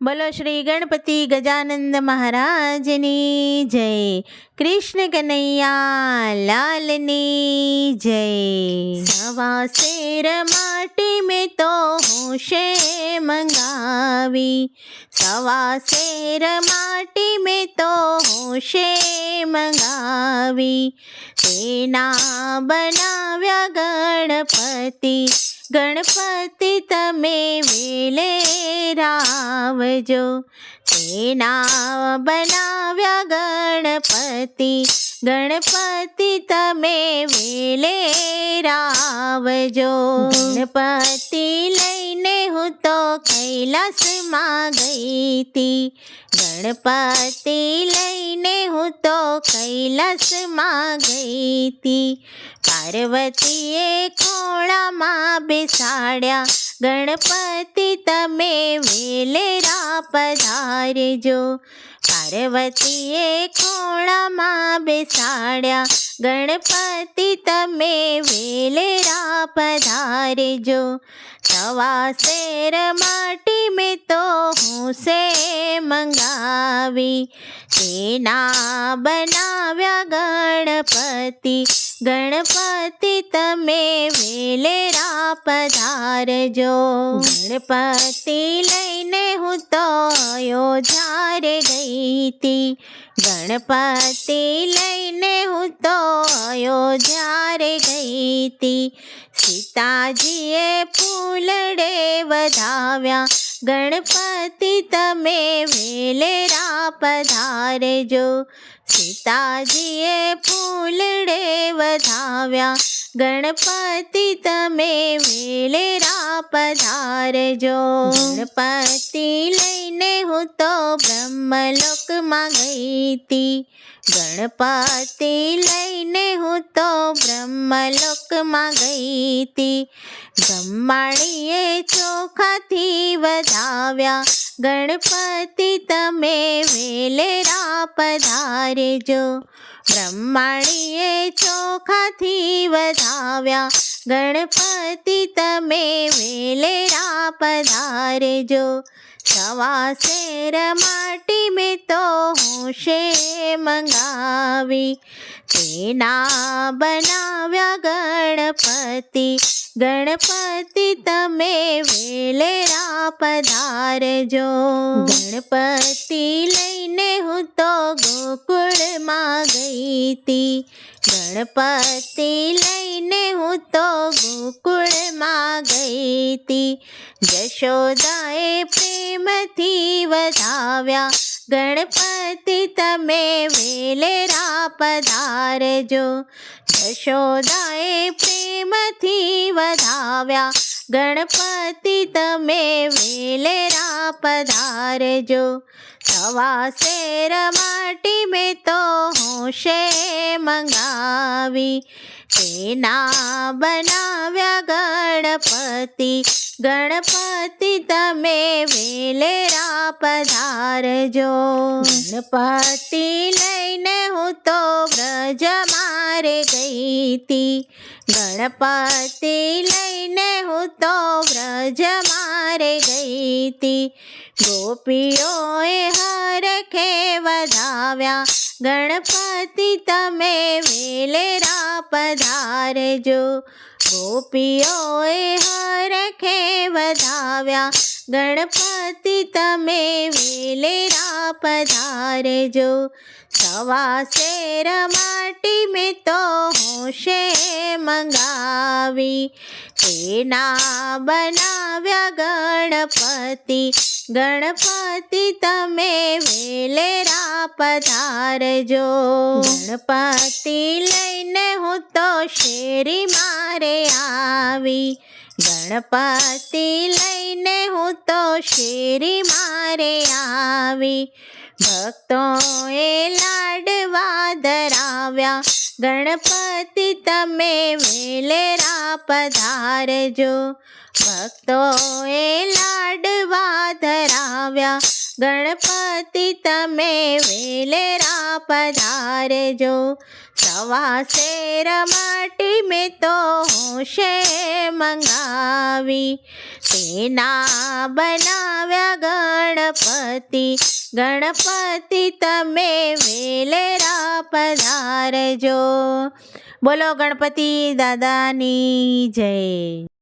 બોલો શ્રી ગણપતિ ગજાનંદ મહારાજની જય. કૃષ્ણ કનૈયા લાલની જય. સવા શેર માટી મેં તો હોશે મંગાવી, સવા શેર માટી મેં તો હોશે મંગાવી. તેના બનાવ્યા ગણપતિ, ગણપતિ તમે વેલે રાવજો. તેના બનાવ્યા ગણપતિ, ગણપતિ તમે વેલે રાવજો. ગણપતિ લઈને હું તો કૈલાસમાં ગઈ તી, ગણપતિ લઈને હું તો કૈલાસમાં ગઈ તી. પાર્વતીએ ખોળામાં બેસાડ્યા, ગણપતિ તમે વેલેરા પધારજો. પાર્વતીએ ખોળામાં બેસાડ્યા, ગણપતિ તમે વેલેરા પધારજો. સવા શેર માટી મેં તો હોશે મંગાવી, તેના બનાવ્યા ગણપતિ, ગણપતિ તમે વેલેરા પધારજો. ગણપતિ લઈને હું તો અયોધ્યા રે ગઈ તી, ગણપતિ લઈને હું તો અયોધ્યા રે ગઈ તી. સીતાજીએ ફૂલડે વધાવ્યા, ગણપતિ તમે વેલેરા પધારજો. સીતાજીએ ફૂલડે વધાવ્યા, ગણપતિ તમે વેલેરા પધારજો. ગણપતિ લઈને હું તો બ્રહ્મલોકમાં ગઈ તી, ગણપતિ લઈને હું તો બ્રહ્મલોકમાં ગઈ તી. બ્રહ્માણીએ ચોખાથી વધાવ્યા, ગણપતિ તમે વેલેરા પધારજો. બ્રહ્માણીએ ચોખાથી વધાવ્યા, ગણપતિ તમે વેલેરા પધારજો. સવા શેર માટી મેં તો હોશે મંગાવી, તેના બનાવ્યા ગણપતિ, ગણપતિ તમે વેલેરા પધારજો. ગણપતિ લઈને હું તો ગોકુળમાં ગઈ તી, ગણપતિ લઈને હું તો ગોકુળમાં ગઈ તી. જશોદાએ પ્રેમથી વધાવ્યા, ગણપતિ તમે વેલેરા પધારજો. જશોદાએ પ્રેમથી વધાવ્યા, ગણપતિ તમે વેલેરા પધારજો. સવા શેર માટી મેં તો હોશે મંગાવી, તેના બનાવ્યા ગણપતિ, ગણપતિ તમે વેલેરા પધારજો. ગણપતિ લઈને હું તો વ્રજમાં રે ગઈ તી, ગણપતિ લઈને હું તો વ્રજમાં રે ગઈ તી. ગોપીઓએ હરખે વધાવ્યા, ગણપતિ તમે વેલેરા પધારજો. ગોપીઓએ હરખે વધાવ્યા, ગણપતિ તમે વેલેરા પધારજો. સવા શેર માટી મેં તો હોશે મંગાવી, તેના બનાવ્યા ગણપતિ, ગણપતિ તમે વેલેરા પધારજો. ગણપતિ લઈને હું તો શેરી મારે આવી, ગણપતિ લઈને હું તો શેરી મારે આવી. ભક્તોએ લાડવા ધરાવ્યા, ગણપતિ તમે વેલેરા પધારજો. ભક્તોએ લાડવા ધરાવ્યા, ગણપતિ તમે વેલેરા પધારજો. સવા શેર માટી મેં તો હોશે મંગાવી, તેના બનાવ્યા ગણપતિ. ગણપતિ તમે વેલેરા પધારજો. બોલો ગણપતિ દાદાની જય.